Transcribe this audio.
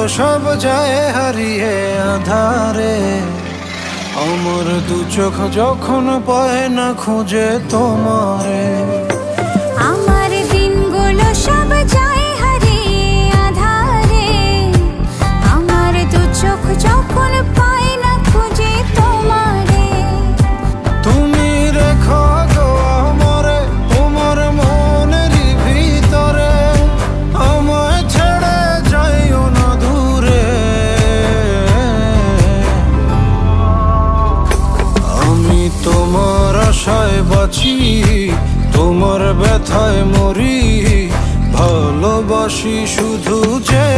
সব যায় হারিয়ে আধারে। আমার দু চোখ যখন পায় না খুঁজে তোমারে। আমার দিনগুলো সব যায় হারিয়ে আধারে। আমার দু চোখ যখন পায় না খুঁজে তোমারে। তুমি রেখো গো আমারে তোমার মনের ভিতরে, আমায় ছেড়ে যাইও না দূরে। আমি তোমার আশায় বাঁচি, তোমার ব্যথায় মরি, ভালোবাসি শুধু যে